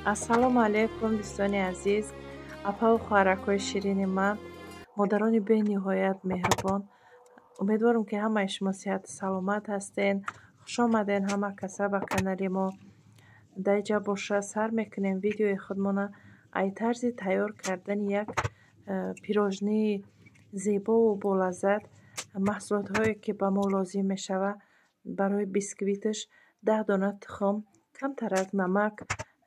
ассалому алайкум дӯстони азиз, апаву хоҳаракҳои ширини ман, модарони бениҳоят меҳрубон. Умедворам ки ҳамаи шумо сиҳату саломат ҳастен. хуш омаден ҳама каса ба канали мо. дар ин ҷо боша сар мекунем видеои худмона ай тарзи тайёр кардани як пирожнии зебову болаззат. маҳсулотҳое ки ба мо лозим мешавад барои бисквитш: 10 дона тухм, камтарак намак,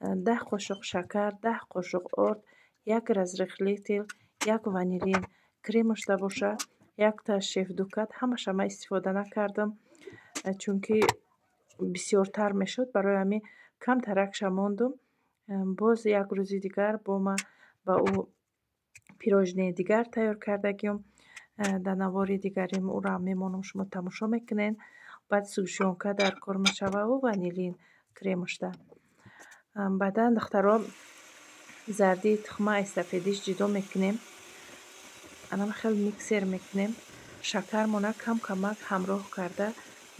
10 қошуқ шакар, 10 қошуқ орд, 1 разрыхлитель, 1 ванилин, кремаш боша, 1 та шефдукат. ҳамаша ман истифода накардам, чунки бисёртар мешуд. барои ҳамин камтаракша мондум. боз як рӯзи дигар бо ман ба ӯ пирожнии дигар тайёр кардагиам. дар навори дигарим ӯро мемонам, шумо тамошо мекунен. баъд сӯгшонка дар кор мешавад ва ванилин кремашда. баъдан духтаро зардии тухма аз сафедиш ҷудо мекунем. анам хеле миксер мекунем. шакармона кам камак ҳамроҳ карда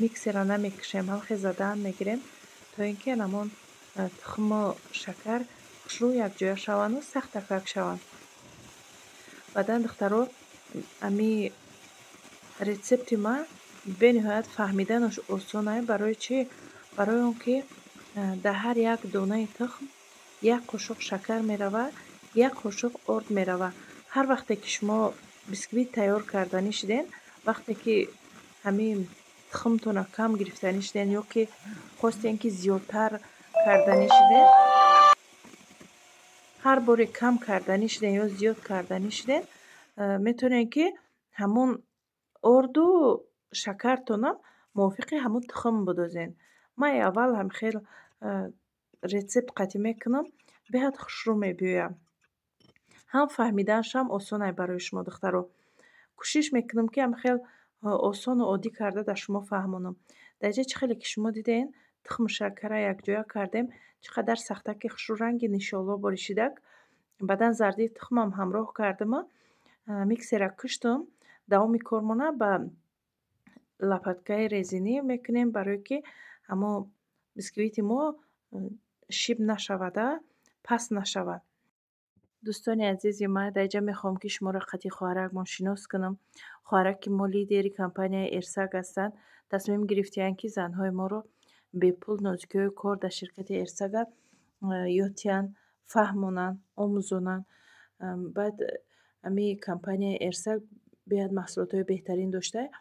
миксера намекушем, ҳалхе задаам мегирем, то ин ки анамон тухму шакар хушрӯ якҷоя шаванду сахтакак шаванд. баъдан духтаро ами рецепти ман бениҳоят фаҳмиданаш осон аст. барои чи? барои он ки дар ҳар як донаи тухм 1 қошуқ шакар меравад, 1 қошуқ орд меравад. ҳар вақте ки шумо бисквит тайёр карданӣ шуден, вақте ки ҳамин тухмтона кам гирифтанӣ шуден ё ки хостем ки зиёдтар карданӣ шуден, ҳар боре кам карданӣ шуден ё зиёд карданӣ шуден, метавонед ки ҳамон орду шакартонам мувофиқи ҳамон тухм бидозен. ман аввал ҳамхел рецепт қатъӣ мекунам, беҳад хушрӯ мебиёяд. ҳам фаҳмиданашам осон аст барои шумо духтаро. кӯшиш мекунам ки ҳамхел осону оддӣ карда дар шумо фаҳмонам. дар ин ҷо чӣ хеле ки шумо дидем тухму шакара якҷоя кардем, чӣ қадар сахтаки хушрӯ ранги нишоало боришидак. баъдан зардии тухмам ҳамроҳ кардама миксера куштам. давоми кормона ба лопаткаи резинӣ мекунем, барое ки ҳамо бисквити мо шиб нашавада, паст нашавад. дӯстони азизи ман, дар ин ҷо мехоҳам ки шуморо қадди хоҳаракмон шинос кунам. хоҳараки мо лидери компанияи «Эрсак» ҳастанд. тасмим гирифтиянд ки занҳои моро бепул нозикиҳои кор дар ширкати «Эрсак» ётиянд, фаҳмонанд, омӯзонанд. баъд ҳамин компанияи «Эрсак» беҳад маҳсулотҳои беҳтарин доштааст.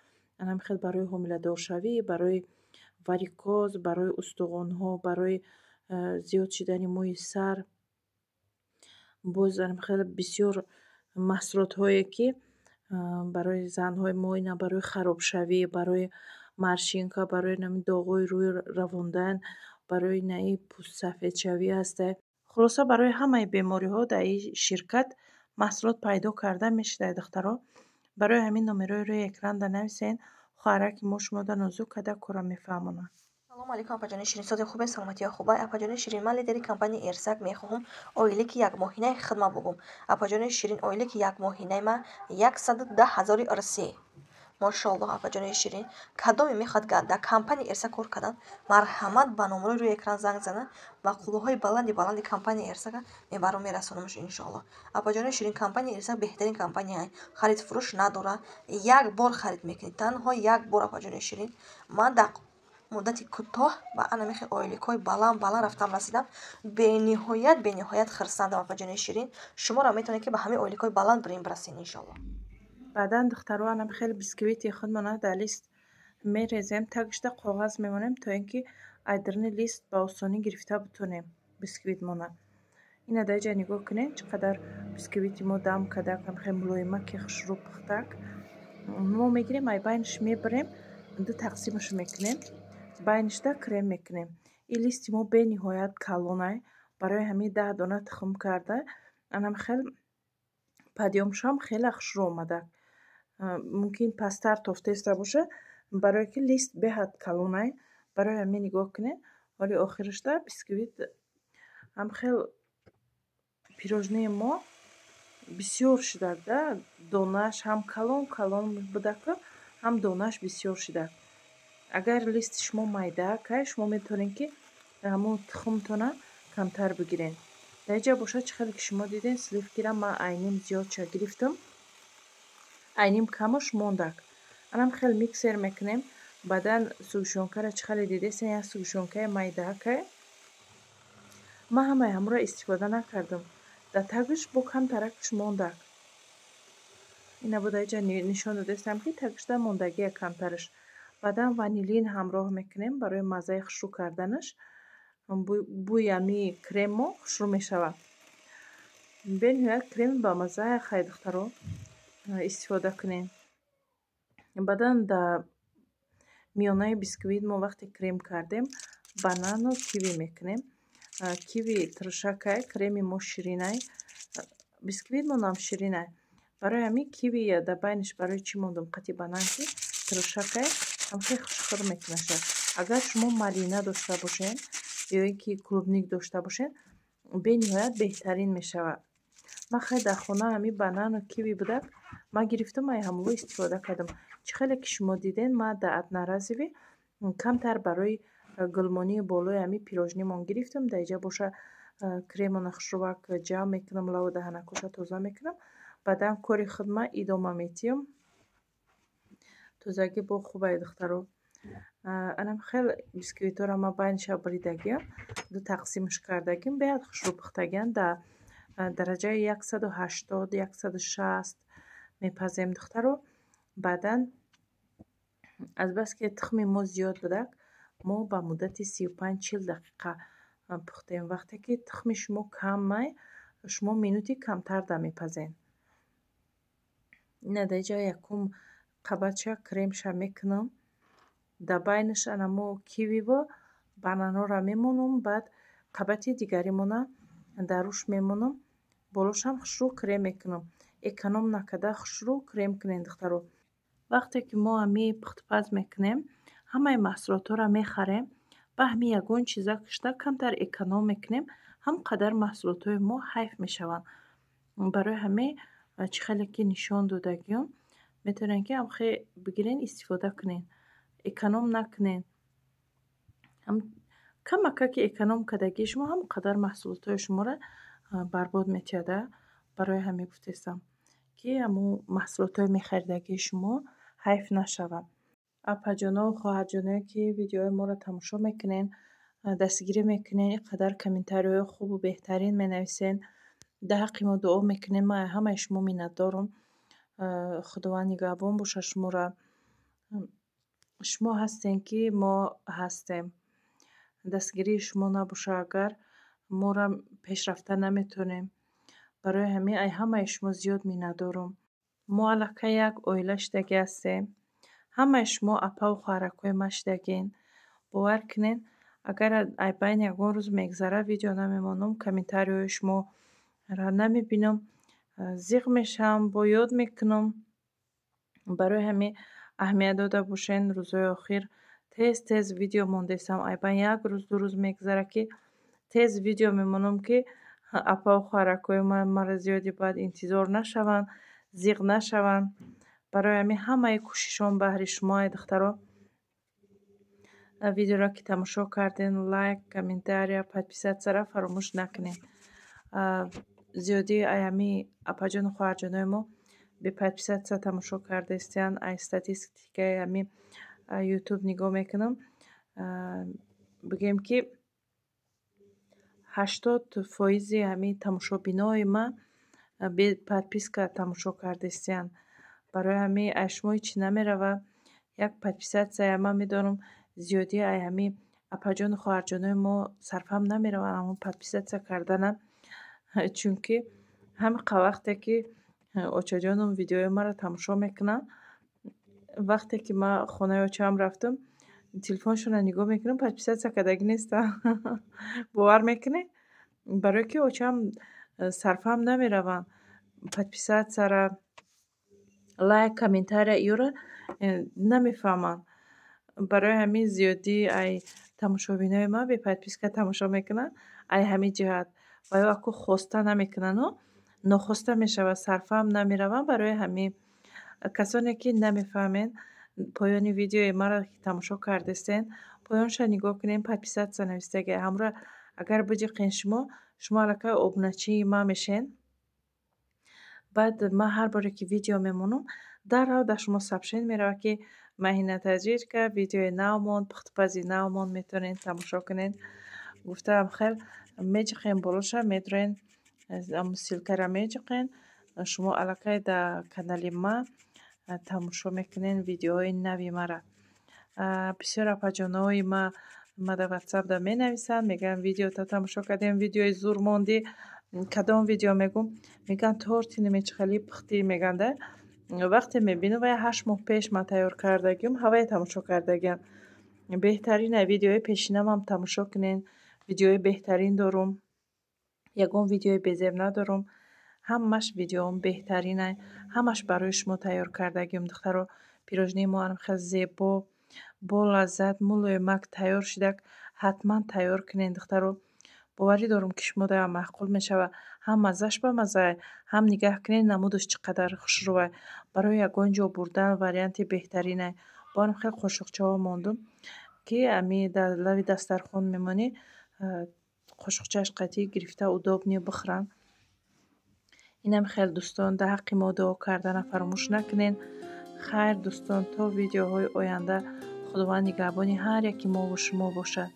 анам хел барои ҳомиладоршавӣ, барои варикоз, барои устуғонҳо, барои зиёд шудани мӯи сар, боз хеле бисёр маҳсулотҳое ки барои занҳои мо, ина барои харобшавӣ, барои маршинка, барои доғҳои рӯй равондан, барои наи пӯстсафедшавӣ ҳастанд. хулоса барои ҳамаи бемориҳо дар ин ширкат маҳсулот пайдо карда мешавад духтаро. барои ҳамин номерои рӯи экранда нависен. хоҳараки мо шуморо нозук карда корро мефаҳмонад. салому алайкум апаҷони ширинсози хубе, саломатия хубай. апаҷони ширин, ман лидери компанияи «Эрсак» мехоҳам оилики якмоҳинаи хидмат бубум. апаҷони ширин, оилики якмоҳинаи ман 110,000 ирсӣ. мошоаллоҳ апаҷони ширин, кадоме мехоҳад дар компанияи «Эрсак» кор кардан, марҳамат ба номерои рӯи экран занг занад. мақулаҳои баланди компанияи «Эрсак» мебарам мерасонамш иншоаллоҳ. апаҷони ширин, компанияи «Эрсак» беҳтарин компания аст. харид фурӯш надорад. як бор харид мекунед, танҳо як бор. апаҷони ширин, ман дар муддати кӯтоҳ ба анамихи оиликҳои баланд рафтам расидам. бениҳоят хирсандам. апаҷони ширин, шуморо метавонед ки ба ҳамин оиликҳои баланд бирем расен иншоаллоҳ. баъдан духтаро анам хеле бисквити худмона дар лист мерезем, тагишда коғаз мемонем, то ин ки аз даруни лист ба осонӣ гирифта битонем бисквитмона. ина дар ин ҷо нигоҳ кунед чӣ қадар бисквити мо дам кадак, хеле мулоимаки хушрӯ пухтак. мо мегирем, ай байнаш мебарем, ду тақсимаш мекунем, байнишда крем мекунем. ин листи мо бениҳоят калон аст. барои ҳамин 10 дона тухм карда анам хеле падёмшам хеле хушрӯ омадак. мумкин пасттар тофта иста боша, барое ки лист беҳад калон аст. барои ҳамин нигоҳ кунед. вале охирашда бисквит ҳам хел пирожнии мо бисёр шудак, да донааш ҳам калон будака, ҳам донааш бисёр шудак. агар листи шумо майда кай, шумо метавонед ки ҳамон тухмтона камтар бигирен. дар ҷа бошад чӣ хеле ки шумо диден сливкира ман айним зиёдша гирифтам, айним камаш мондак. Анам хеле миксер мекунем. Баъдан сӯгӯшонкара чӣ хеле дидесен, як сӯгӯшонкаи майдакай. Ман ҳамаи ҳамро истифода накардам. Дар тагиш бо камтаракш мондак. ина буда ҷа нишон додестам ки тагишда мондагия камтараш. баъдан ванилин ҳамроҳ мекунем барои маззаи хушрӯ карданаш. бӯи ами кремо хушрӯ мешавад. бениҳоят креми бамазза хай духтаро истифода кунем. баъдан дар миёнаи бисквит мо вақте крем кардем банану киви мекунем. киви тиршакай, креми мо ширинай, бисквит монам ширинай. барои ҳамин киви дар байнаш барои чӣ мондам қати банан ки тиршакай ҳамхел хушхӯр мекунашад. агар шумо малина дошта бошен ё ин ки клубник дошта бошен бениҳоят беҳтарин мешавад. ман хеле дар хона ҳамин банану киви будак ман гирифтам ай ҳамаро истифода кардам. чӣ хеле ки шумо диден ман дар одноразови камтар барои гулмонии болои ҳамин пирожнимон гирифтам. дар ҷа боша кремона хушрӯвак ҷамъ мекунам, лаву даҳанакоша тоза мекунам. баъдан кори худма идома метиҳам. тозагӣ бо хубай духтаро. анам хеле бисквитора ман байнаша бридагиам, ду тақсимаш кардагим, беҳад хушрӯ пухтагиам. дар дараҷаи 180-160 мепазем духтаро. баъдан азбаски тухми мо зиёд будак мо ба муддати 35-40 дақиқа пухтем. вақте ки тухми шумо камай шумо минути камтар да мепазен. ина дар ҷа якум қабатша кремша мекунам. дар байнаш анамо кививо бананора мемонам. баъд қабати дигаримона дар руш мемонам. болошам хушрӯ крем мекунам. эконом накарда хушрӯ крем кунем духтаро. вақте ки мо ами пухтупаз мекунем ҳамаи маҳсулотора мехарем. ба ҳамин ягон чиза кишта камтар эконом мекунем. ҳам қадар маҳсулотҳои мо ҳайф мешаванд. барои ҳамин чӣ хеле ки нишон додагиам метавонем ки ҳамхел бигирен истифода кунем. эконом накунем. камака ки эконом кардагии шумо ҳам қадар маҳсулотҳои шуморо барбод метиҳада. барои ҳамин гуфтестам ки ҳамун маҳсулотҳои мехаридагии шумо ҳайф нашавад. апаҷонову хоҳарҷоное ки видеои моро тамошо мекунен, дастгирӣ мекунен, ин қадар комментариҳои хубу беҳтарин менависен, дар ҳаққи мо дуо мекунем. ман ҳамаи шумо миннатдорам. худованд нигаҳбон боша шуморо. шумо ҳастен ки мо ҳастем. дастгирии шумо набоша агар моро пешрафта наметавонем. барои ҳамин ай ҳамаи шумо зиёд миннатдорам. мо аллакай як оила шидаги ҳастем. ҳамаи шумо апаву хоҳаракҳои ман шидагин. бовар кунен агар ай байни ягон рӯз мегзара видео намемонам, комментариҳои шуморо намебинам, зиқ мешавам, бо ёд мекунам. барои ҳамин аҳамият дода бошен. рӯзҳои охир тез тез видео мондесам. ай байни як рӯз ду рӯз мегзара ки тез видео мемонам ки апаву хоҳаракҳои маро зиёди баъд интизор нашаванд, зиқ нашаванд. барои ҳамин ҳамаи кӯшишон баҳри шумо ай духтаро. видеоро ки тамошо карден лайк, комментария, подписатсияро фаромӯш накунед. зиёди ай ҳамин апаҷону хоҳарҷонои мо беподписатсия тамошо кардестиян. ай статистикаи ҳамин ютуб нигоҳ мекунам. бигем ки 80% ҳамин тамошобинои ман беподписка тамошо кардестиян. барои ҳамин ай шумо ҳичи намеравад. як подписатсия ман медонам зиёди ай ҳамин апаҷону хоҳарҷонои мо сарфам намеравад ҳамон подписатсия карданам. чунки ҳамин вақте ки очаҷонам видеои маро тамошо мекунанд, вақте ки ман хонаи очам рафтам телефоншонро нигоҳ мекунам, подписатсия кардагӣ нестам. бовар мекунед? барое ки очам сарфам намераванд. подписатсияра, лайк, комментария иёро намефаҳманд. барои ҳамин зиёди ай тамошобинои ман беподписка тамошо мекунанд. ай ҳамин ҷиҳат ва ё ако хоста намекунанд, нохоста мешавад, сарфам намераванд. барои ҳамин касоне ки намефаҳмед поёни видеои маро ки тамошо кардестен, поёнша нигоҳ кунем, подписатсия нависдаги ҳамра агар биҷиқен шумо аллакай обуначии ман мешен. баъд ман ҳар боре ки видео мемонам даррав дар шумо сообщение меравад ки Маҳина Таҷирка видеои нав монд, пухтупази нав монд, метавонед тамошо кунед. гуфтам хел меҷиқен болоша метавонед силкаро меҷиқен, шумо аллакай дар канали ма тамошо мекунед видеоҳои нави мара. бисёр апаҷоноҳои ма дар WhatsApp да менависанд, мегӯянд видеото тамошо кардем, видеои зур монди. кадом видео мегӯм? мегӯянд торти немечхали пухтӣ мегӯянд. вақте мебинам вай 8 моҳ пеш ман тайёр кардагим, ҳавае тамошо кардагиам. беҳтарина видеои пешинамам тамошо кунед. видеои беҳтарин дорум, ягон видеои безеб надорум. ҳамаш видеоам беҳтарина, ҳамаш барои шумо тайёр кардагим. духтаро пирожнии моам хел зебо, бо лаззат, мулоимак тайёр шудак. ҳатман тайёр кунед духтаро. боварӣ дорум ки шумода маъқул мешава. ҳам маззаш ба маззае, ҳам нигаҳ кунед намудаш чӣ қадар хушрӯе. барои ягон ҷо бурдан варианти беҳтаринае. боам хел қошуқчаҳо мондум ки ами дар лави дастархон мемонӣ, қошуқчааш қатӣ гирифта удоб не бихӯранд. инам хел дӯстон, дар ҳаққи мо дуо кардана фаромӯш накунед. хайр дӯстон, то видеоҳои оянда худованд нигаҳбони ҳар яки мо ва шумо бошад.